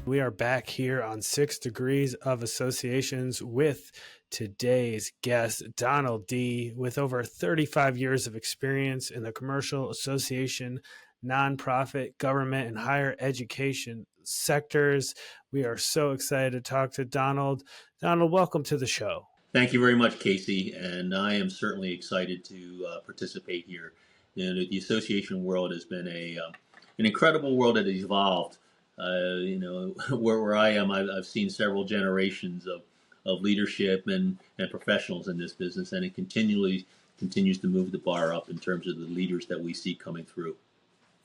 We are back here on 6 Degrees of Associations with today's guest, Donald D., with over 35 years of experience in the commercial, association, nonprofit, government, and higher education sectors. We are so excited to talk to Donald. Donald, welcome to the show. Thank you very much, Casey, and I am certainly excited to participate here. The association world has been an incredible world that has evolved. Where I am, I've seen several generations of leadership and professionals in this business, and it continues to move the bar up in terms of the leaders that we see coming through.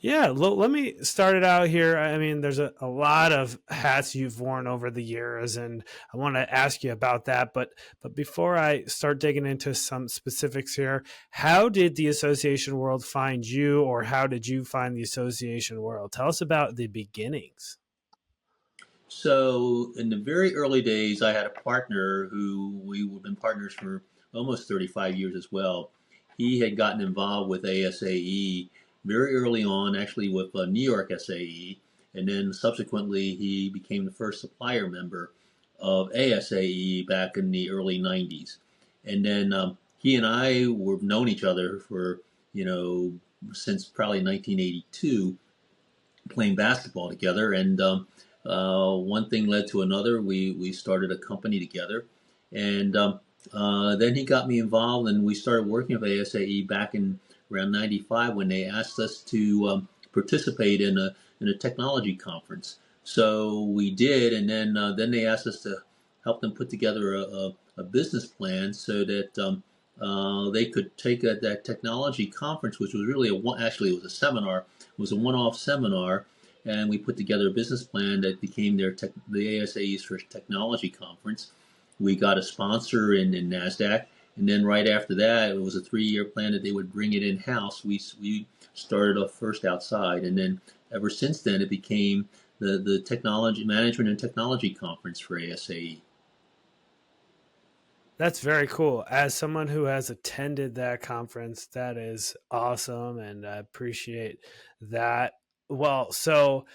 Yeah, let me start it out here. I mean, there's a lot of hats you've worn over the years, and I want to ask you about that. But before I start digging into some specifics here, how did the association world find you, or how did you find the association world? Tell us about the beginnings. So, in the very early days, I had a partner who we've been partners for almost 35 years as well. He had gotten involved with ASAE very early on, actually with New York SAE, and then subsequently he became the first supplier member of ASAE back in the early 90s. And then he and I were known each other for, since probably 1982, playing basketball together. And one thing led to another. We started a company together, and then he got me involved, and we started working with ASAE back in around '95 when they asked us to participate in a technology conference. So we did, and then they asked us to help them put together a business plan so that they could take that technology conference, which was really it was a seminar. It was a one-off seminar. And we put together a business plan that became the ASAE's first technology conference. We got a sponsor in NASDAQ, and then right after that, it was a 3-year plan that they would bring it in-house. We started off first outside, and then ever since then, it became the Technology Management and Technology Conference for ASAE. That's very cool. As someone who has attended that conference, that is awesome, and I appreciate that. Well, so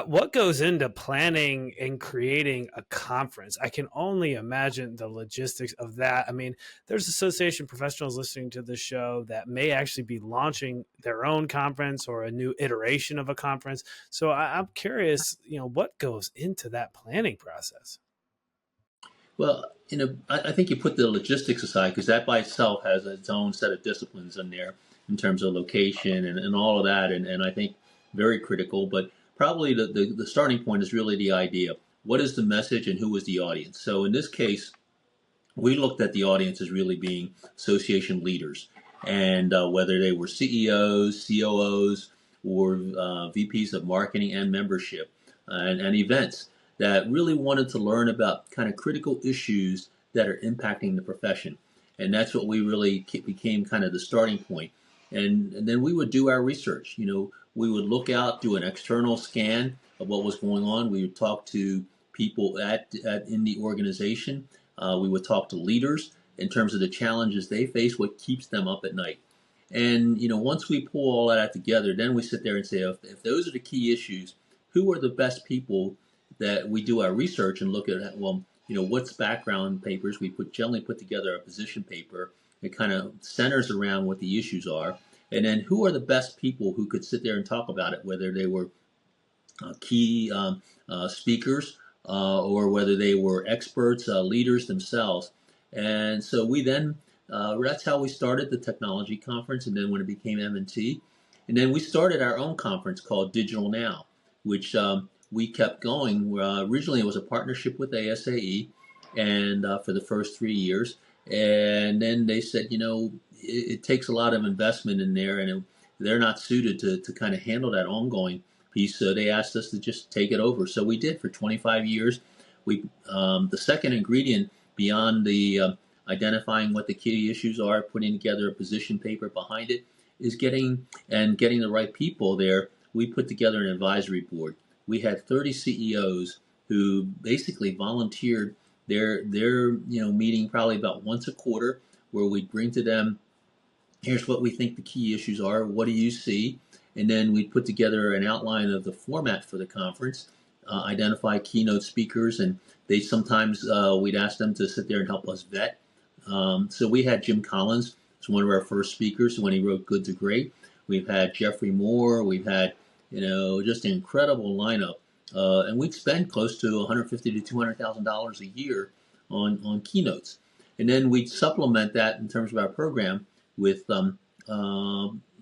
what goes into planning and creating a conference? I can only imagine the logistics of that. I mean, there's association professionals listening to this show that may actually be launching their own conference or a new iteration of a conference. So I'm curious, what goes into that planning process? Well, I think you put the logistics aside because that by itself has its own set of disciplines in there in terms of location and all of that. And I think very critical, but probably the starting point is really the idea. What is the message and who is the audience? So in this case, we looked at the audience as really being association leaders, and whether they were CEOs, COOs, or VPs of marketing and membership and events that really wanted to learn about kind of critical issues that are impacting the profession. And that's what we really became kind of the starting point. And then we would do our research. We would look out, do an external scan of what was going on. We would talk to people in the organization. We would talk to leaders in terms of the challenges they face, what keeps them up at night. And, once we pull all that together, then we sit there and say, if those are the key issues, who are the best people that we do our research and look at, what's background papers? We generally put together a position paper. It kind of centers around what the issues are. And then who are the best people who could sit there and talk about it, whether they were key speakers or whether they were experts, leaders themselves. And so we then, that's how we started the technology conference. And then when it became M&T, and then we started our own conference called digitalNow, which we kept going. Originally, it was a partnership with ASAE, and for the first 3 years. And then they said, it takes a lot of investment in there, and they're not suited to kind of handle that ongoing piece. So they asked us to just take it over. So we did for 25 years. The second ingredient beyond the identifying what the key issues are, putting together a position paper behind it, is getting the right people there. We put together an advisory board. We had 30 CEOs who basically volunteered their meeting probably about once a quarter, where we'd bring to them, here's what we think the key issues are, what do you see? And then we'd put together an outline of the format for the conference, identify keynote speakers, and they sometimes we'd ask them to sit there and help us vet. So we had Jim Collins as one of our first speakers when he wrote Good to Great. We've had Jeffrey Moore. We've had, just an incredible lineup. And we'd spend close to $150,000 to $200,000 a year on keynotes. And then we'd supplement that in terms of our program with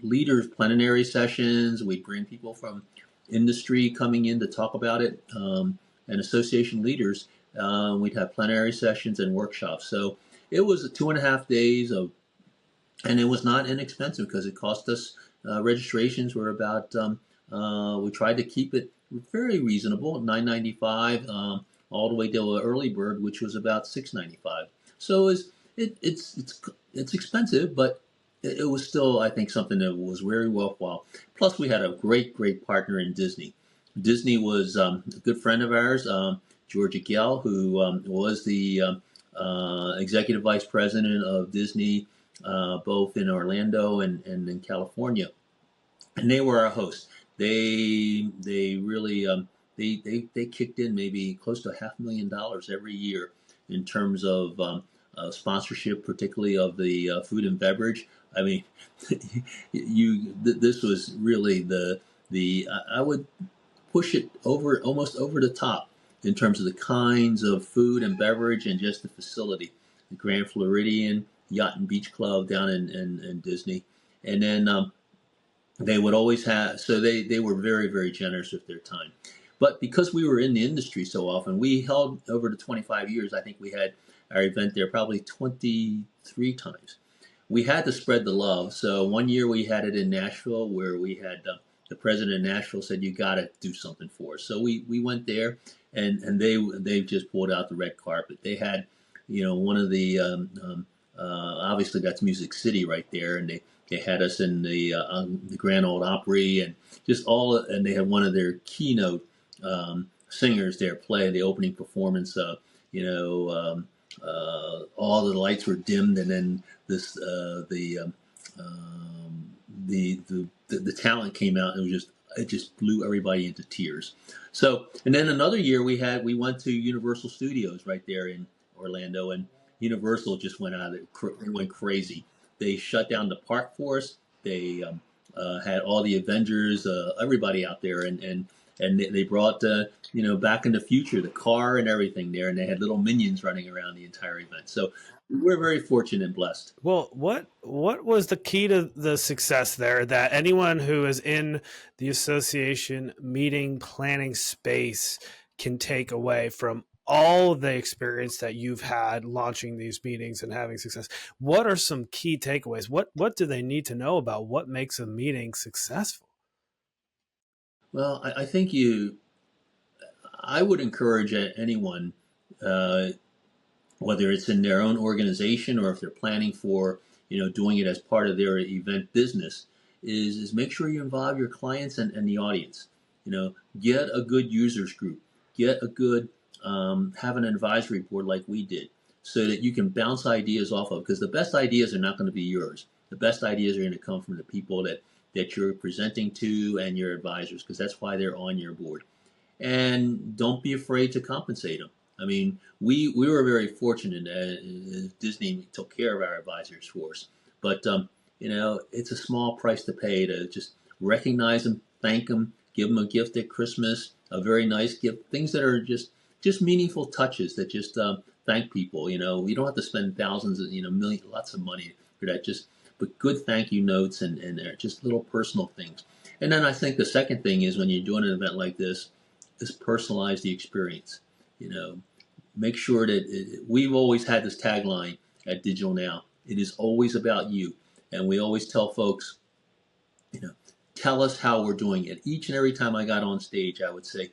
leaders, plenary sessions. We'd bring people from industry coming in to talk about it, and association leaders. We'd have plenary sessions and workshops. So it was 2.5 days of, and it was not inexpensive because it cost us, registrations were about, we tried to keep it very reasonable, $9.95, all the way to an early bird, which was about $6.95. So it's expensive, but it was still, I think, something that was very worthwhile. Plus, we had a great partner in Disney. Disney was a good friend of ours, Georgia Gell, who was the executive vice president of Disney, both in Orlando and in California, and they were our hosts. They really they kicked in maybe close to $500,000 every year in terms of sponsorship, particularly of the food and beverage. I mean, this was really the I would push it over almost over the top in terms of the kinds of food and beverage and just the facility. The Grand Floridian Yacht and Beach Club down in Disney, and then they would always have, so they were very generous with their time. But because we were in the industry so often, we held over the 25 years. I think we had our event there probably 23 times. We had to spread the love. So one year we had it in Nashville, where we had the president of Nashville said, "You got to do something for us." So we went there, and they just pulled out the red carpet. They had, one of the obviously that's Music City right there, and they had us in the Grand Ole Opry, and just all, and they had one of their keynote singers there play the opening performance. All the lights were dimmed, and then this the talent came out, and it just blew everybody into tears. So, and then another year we went to Universal Studios right there in Orlando, and Universal just went out of it. They went crazy. They shut down the park for us. They had all the Avengers, everybody out there, and they brought Back in the Future, the car and everything there, and they had little minions running around the entire event. So we're very fortunate and blessed. Well, what was the key to the success there that anyone who is in the association meeting planning space can take away from all the experience that you've had launching these meetings and having success? What are some key takeaways? What do they need to know about what makes a meeting successful? Well, I think I would encourage anyone, uh, whether it's in their own organization or if they're planning for, doing it as part of their event business, is make sure you involve your clients and the audience. Get a good users group, get a good, have an advisory board like we did, so that you can bounce ideas off of, because the best ideas are not going to be yours. The best ideas are going to come from the people that you're presenting to and your advisors, because that's why they're on your board. And don't be afraid to compensate them. I mean, we were very fortunate that Disney took care of our advisors for us. But, it's a small price to pay to just recognize them, thank them, give them a gift at Christmas, a very nice gift, things that are just meaningful touches that just thank people. You don't have to spend thousands of, millions, lots of money for that. But good thank you notes, and they're just little personal things. And then I think the second thing is, when you're doing an event like this, is personalize the experience. You know, make sure that we've always had this tagline at digitalNow. It is always about you, and we always tell folks, you know, tell us how we're doing it. Each and every time I got on stage, I would say,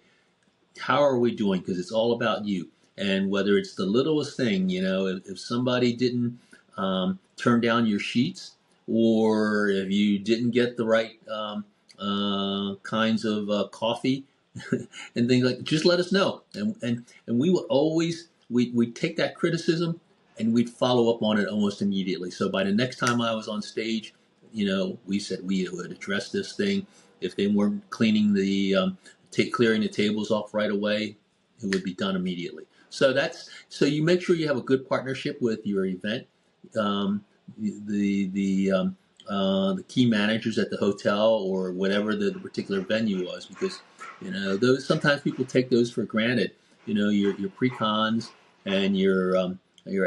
how are we doing? Because it's all about you. And whether it's the littlest thing, if somebody didn't turn down your sheets, or if you didn't get the right kinds of coffee and things like, just let us know. And we would always, we'd take that criticism and we'd follow up on it almost immediately. So by the next time I was on stage, we said we would address this thing. If they weren't cleaning the clearing the tables off right away, it would be done immediately. So you make sure you have a good partnership with your event, um, the key managers at the hotel or whatever the particular venue was, because those sometimes people take those for granted. Your pre-cons and your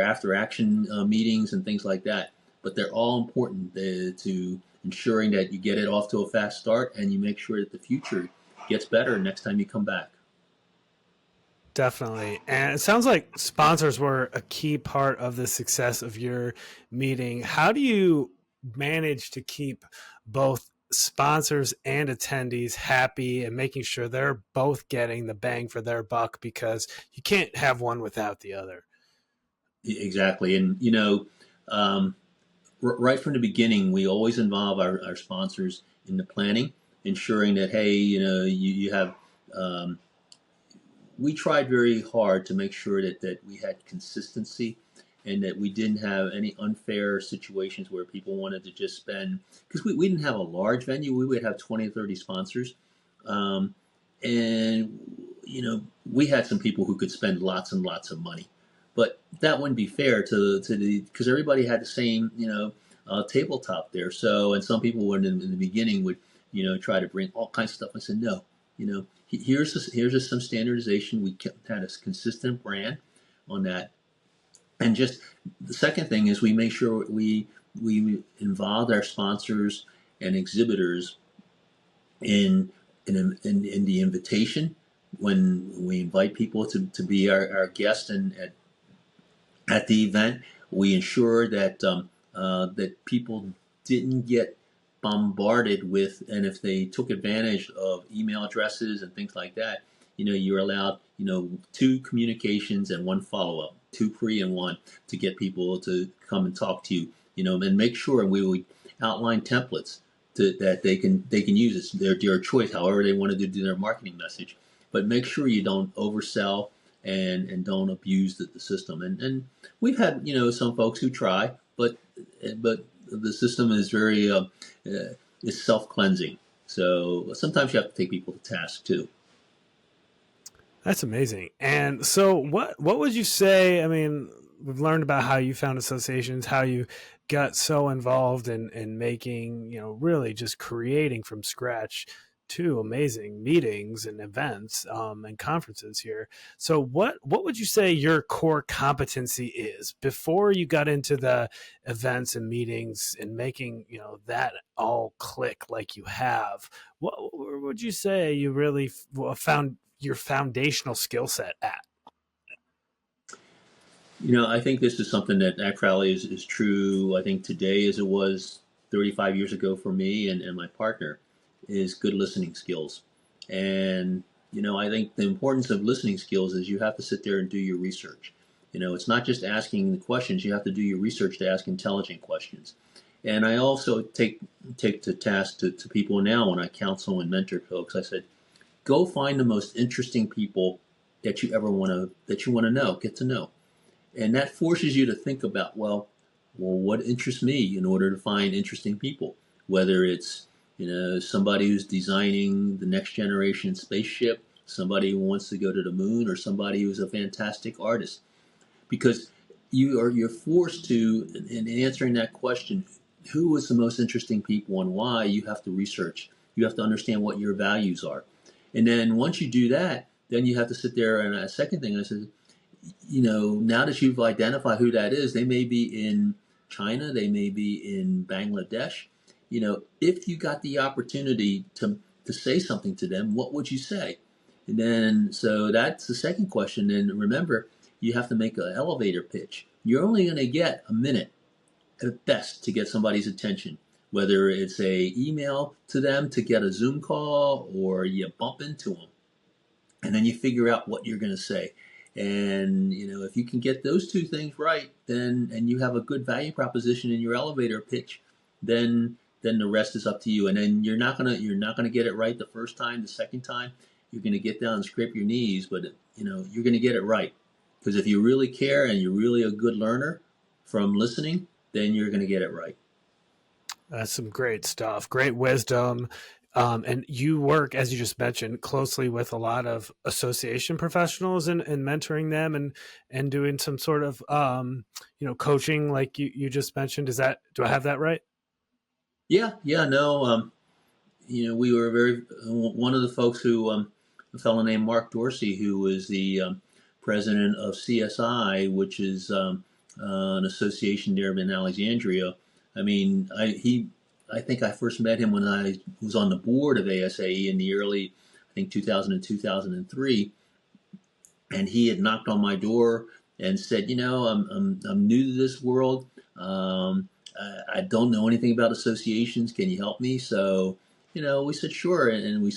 after action meetings and things like that, but they're all important to ensuring that you get it off to a fast start and you make sure that the future gets better next time you come back. Definitely. And it sounds like sponsors were a key part of the success of your meeting. How do you manage to keep both sponsors and attendees happy and making sure they're both getting the bang for their buck, because you can't have one without the other? Exactly. And, um, right from the beginning, we always involve our sponsors in the planning, ensuring that, hey, you have, um, we tried very hard to make sure that we had consistency and that we didn't have any unfair situations where people wanted to just spend, because we didn't have a large venue. We would have 20 or 30 sponsors. Um, and, we had some people who could spend lots and lots of money, but that wouldn't be fair to the, because everybody had the same, tabletop there. So, and some people would in the beginning would, try to bring all kinds of stuff. I said, no, here's just some standardization. We had a consistent brand on that. And just the second thing is we make sure we involved our sponsors and exhibitors in in the invitation when we invite people to be our guest and at the event. We ensure that that people didn't get bombarded with, and if they took advantage of email addresses and things like that, you're allowed, two communications and one follow up, two pre and one, to get people to come and talk to you, and make sure, and we would outline templates that they can use. It's their choice, however they want to do their marketing message, but make sure you don't oversell and don't abuse the system. And we've had some folks who try, but the system is very is self cleansing. So sometimes you have to take people to task too. That's amazing. And so what would you say? I mean, we've learned about how you found associations, how you got so involved in making, really just creating from scratch two amazing meetings and events and conferences here. So what would you say your core competency is before you got into the events and meetings and making, that all click like you have? What would you say you really found your foundational skill set at? I think this is something that probably is true, I think, today as it was 35 years ago for me and my partner, is good listening skills. And, I think the importance of listening skills is you have to sit there and do your research. It's not just asking the questions, you have to do your research to ask intelligent questions. And I also take to task to people now when I counsel and mentor folks. I said, go find the most interesting people that you want to know, get to know. And that forces you to think about, well, what interests me in order to find interesting people, whether it's, somebody who's designing the next generation spaceship, somebody who wants to go to the moon, or somebody who's a fantastic artist. Because you're forced to, in answering that question, who is the most interesting people and why, you have to research. You have to understand what your values are. And then once you do that, then you have to sit there. And a second thing I said, now that you've identified who that is, they may be in China, they may be in Bangladesh. If you got the opportunity to say something to them, what would you say? And then, so that's the second question. And remember, you have to make an elevator pitch. You're only going to get a minute at best to get somebody's attention, whether it's a email to them to get a Zoom call or you bump into them and then you figure out what you're going to say. And if you can get those two things right, then and you have a good value proposition in your elevator pitch, then the rest is up to you. And then you're not gonna get it right the first time. The second time, you're gonna get down and scrape your knees, but you're gonna get it right, because if you really care and you're really a good learner from listening, then you're gonna get it right. That's some great stuff, great wisdom. And you work, as you just mentioned, closely with a lot of association professionals and mentoring them and doing some sort of coaching, like you just mentioned. Is that, do I have that right? Yeah, yeah, no. We were very one of the folks who a fellow named Mark Dorsey, who was the president of CSI, which is an association there in Alexandria. I mean, I think I first met him when I was on the board of ASAE in the early, I think 2000 and 2003, and he had knocked on my door and said, I'm new to this world. I don't know anything about associations. Can you help me? So, we said sure, and I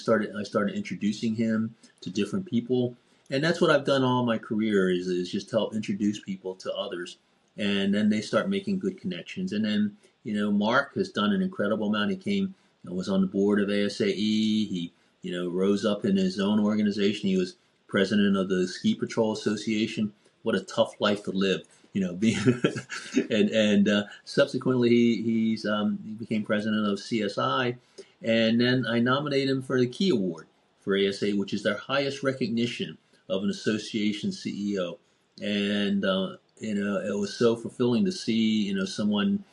started introducing him to different people, and that's what I've done all my career is just help introduce people to others, and then they start making good connections, and then Mark has done an incredible amount. He came, was on the board of ASAE. He rose up in his own organization. He was president of the Ski Patrol Association. What a tough life to live, being and subsequently he became president of CSI, and then I nominated him for the Key Award for ASA, which is their highest recognition of an association CEO, and it was so fulfilling to see someone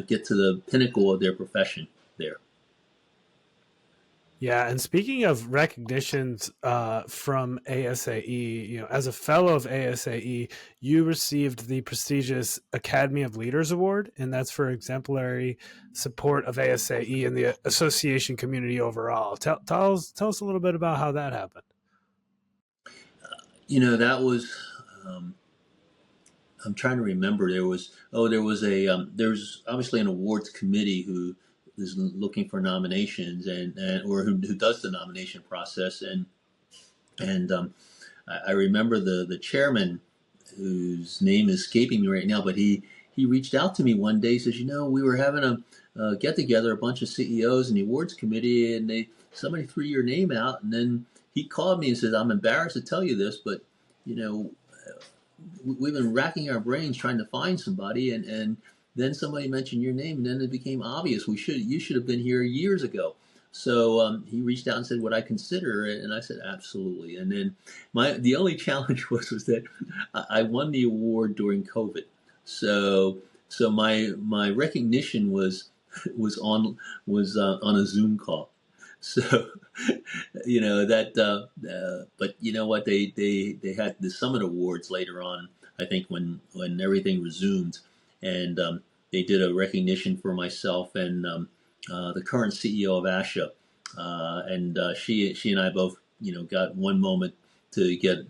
get to the pinnacle of their profession there. Yeah, and speaking of recognitions from ASAE, as a fellow of ASAE, you received the prestigious Academy of Leaders Award, and that's for exemplary support of ASAE and the association community overall. Tell us a little bit about how that happened. That was. I'm trying to remember. There's obviously an awards committee who is looking for nominations and or who does the nomination process, and I remember the chairman, whose name is escaping me right now, but he reached out to me one day. He says, we were having a get together, a bunch of CEOs and the awards committee, and somebody threw your name out, and then he called me and said, I'm embarrassed to tell you this, but you know we've been racking our brains trying to find somebody, and then somebody mentioned your name, and then it became obvious you should have been here years ago. So he reached out and said, "Would I consider it?" And I said, "Absolutely." And then the only challenge was that I won the award during COVID, so my recognition was on a Zoom call. So but you know what, they had the Summit Awards later on, I think, when everything resumed, and they did a recognition for myself and the current CEO of ASHA, and she and I both got one moment to get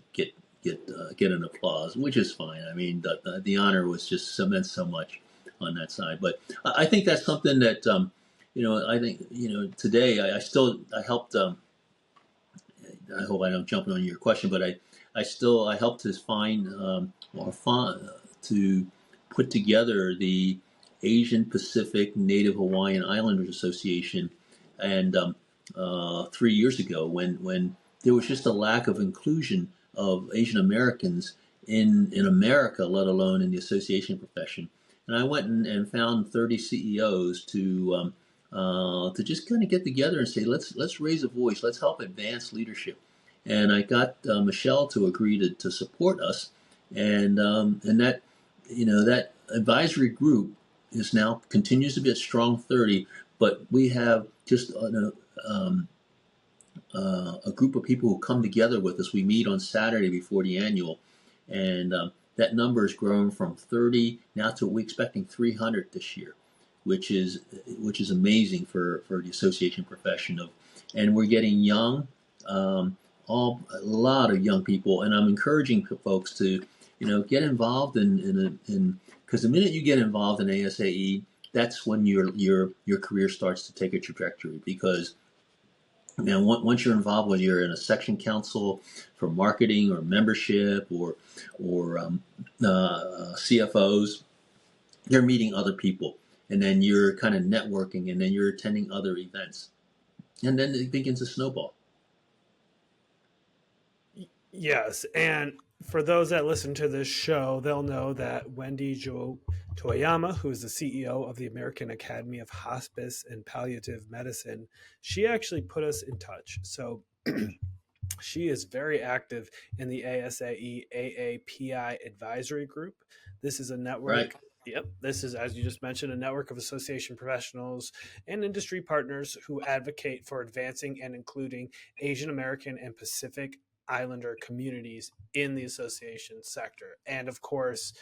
an applause, which is fine. I mean, the honor was just meant so much on that side. But I think that's something that I think today I helped. I hope I don't jump on your question, but I helped to find to put together the Asian Pacific Native Hawaiian Islanders Association, and 3 years ago, when there was just a lack of inclusion of Asian Americans in America, let alone in the association profession. And I went and found 30 CEOs to just kind of get together and say, let's raise a voice, let's help advance leadership. And I got Michelle to agree to support us, and that advisory group is now continues to be a strong 30, but we have just a group of people who come together with us. We meet on Saturday before the annual, and that number has grown from 30 now to we're expecting 300 this year, which is amazing for the association profession of, and we're getting young, a lot of young people, and I'm encouraging folks to get involved in because the minute you get involved in ASAE, that's when your career starts to take a trajectory, because once you're involved, whether you're in a section council for marketing or membership or CFOs, you're meeting other people, and then you're kind of networking, and then you're attending other events, and then it begins to snowball. Yes, and for those that listen to this show, they'll know that Wendy Jo Toyama, who is the CEO of the American Academy of Hospice and Palliative Medicine, she actually put us in touch. So she is very active in the ASAE AAPI Advisory Group. This is a Right. network. Yep. This is, as you just mentioned, a network of association professionals and industry partners who advocate for advancing and including Asian American and Pacific Islander communities in the association sector. And of course,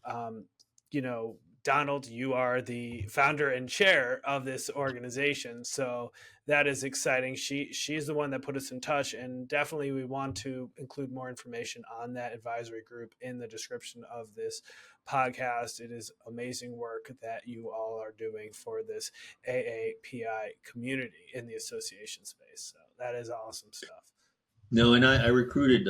um, you know, Donald, you are the founder and chair of this organization. So that is exciting. She's the one that put us in touch, and definitely we want to include more information on that advisory group in the description of this podcast. It is amazing work that you all are doing for this AAPI community in the association space. So that is awesome stuff. No, and I recruited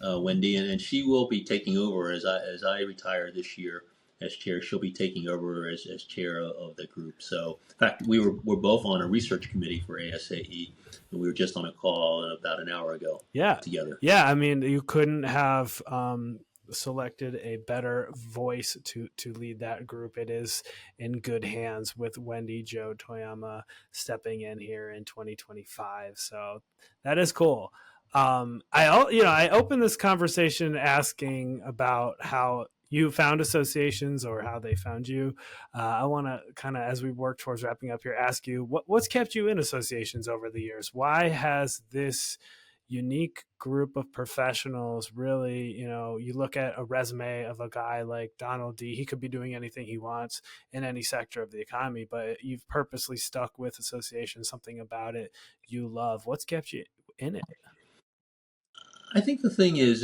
Wendy, and she will be taking over as I retire this year as chair. She'll be taking over as chair of the group. So, in fact, we're both on a research committee for ASAE, and we were just on a call about an hour ago Yeah. together. Yeah. I mean, you couldn't have selected a better voice to lead that group. It is in good hands with Wendy Jo Toyama stepping in here in 2025. So that is cool. I opened this conversation asking about how you found associations or how they found you. I want to kind of, as we work towards wrapping up here, ask you what's kept you in associations over the years. Why has this unique group of professionals really, you look at a resume of a guy like Donald D, he could be doing anything he wants in any sector of the economy, but you've purposely stuck with association, something about it you love. What's kept you in it? I think the thing is,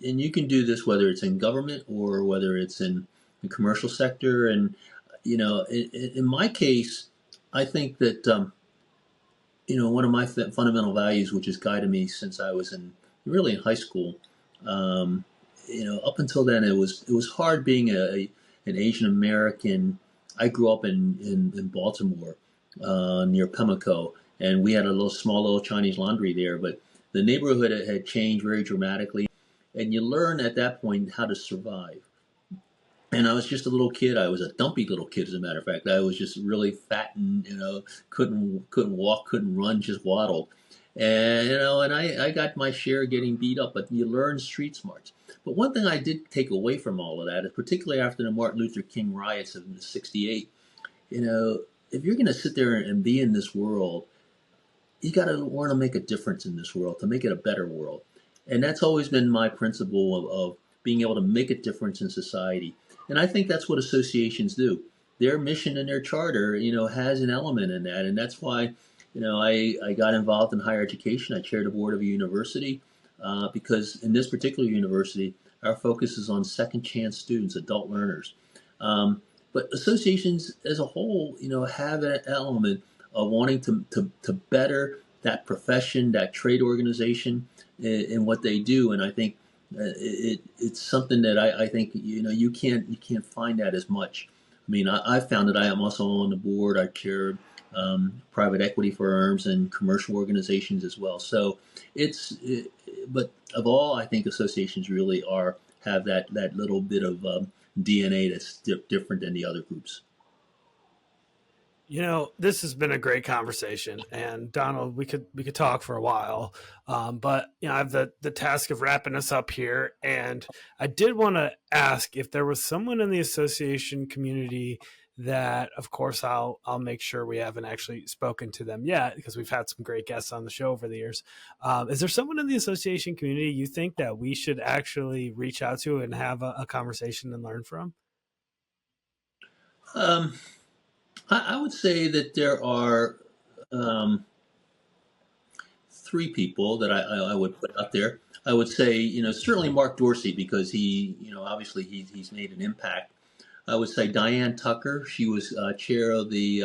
and you can do this whether it's in government or whether it's in the commercial sector, and in my case, I think that one of my fundamental values, which has guided me since I was really in high school. Um, up until then, it was hard being an Asian American. I grew up in Baltimore, near Pimlico, and we had a small little Chinese laundry there. But the neighborhood had changed very dramatically, and you learn at that point how to survive. And I was just a little kid. I was a dumpy little kid, as a matter of fact. I was just really fat and couldn't walk, couldn't run, just waddled. And I got my share of getting beat up. But you learn street smarts. But one thing I did take away from all of that, is particularly after the Martin Luther King riots of '68, if you're going to sit there and be in this world, you got to want to make a difference in this world to make it a better world. And that's always been my principle of being able to make a difference in society. And I think that's what associations do. Their mission and their charter, has an element in that. And that's why, I got involved in higher education. I chaired the board of a university, because in this particular university, our focus is on second chance students, adult learners. But associations as a whole, have an element of wanting to better that profession, that trade organization in what they do. And I think it's something that I think you can't find that as much. I mean, I found that I am also on the board. I chair private equity firms and commercial organizations as well. So but of all, I think associations really have that little bit of DNA that's different than the other groups. This has been a great conversation, and Donald, we could talk for a while, but I have the task of wrapping us up here, and I did want to ask if there was someone in the association community that, of course, I'll make sure we haven't actually spoken to them yet because we've had some great guests on the show over the years. Is there someone in the association community you think that we should actually reach out to and have a conversation and learn from? Um, I would say that there are um, three people that I would put out there. I would say, certainly Mark Dorsey, because obviously he's made an impact. I would say Diane Tucker. She was chair of the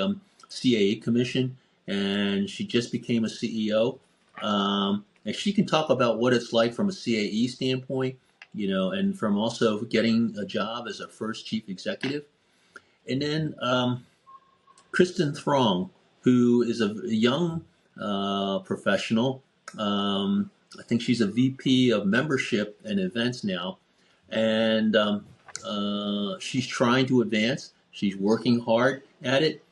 CAA Commission, and she just became a CEO. And she can talk about what it's like from a CAE standpoint, and from also getting a job as a first chief executive. And then Kristen Throng, who is a young professional. I think she's a VP of membership and events now, and she's trying to advance. She's working hard at it.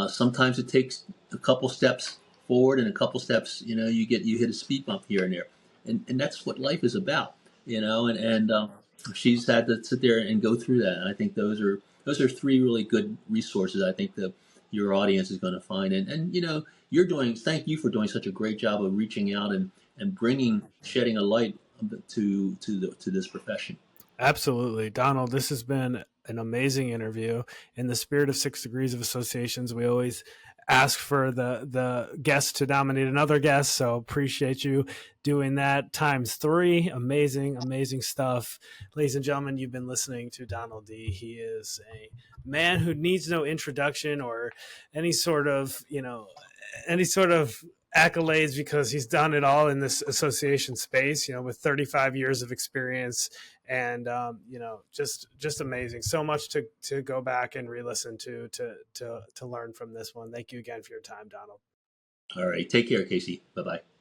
Sometimes it takes a couple steps forward and a couple steps. You hit a speed bump here and there, and that's what life is about. And she's had to sit there and go through that. And I think those are three really good resources. I think that your audience is going to find, and you're doing. Thank you for doing such a great job of reaching out and bringing shedding a light to this profession. Absolutely. Donald, this has been an amazing interview. In the spirit of 6 degrees of associations, we always ask for the guest to nominate another guest. So appreciate you doing that times three. Amazing, amazing stuff. Ladies and gentlemen, you've been listening to Donald D. He is a man who needs no introduction or any sort of, any sort of accolades because he's done it all in this association space, with 35 years of experience and just amazing. So much to go back and re-listen to learn from this one. Thank you again for your time, Donald. All right, take care, Casey. Bye bye.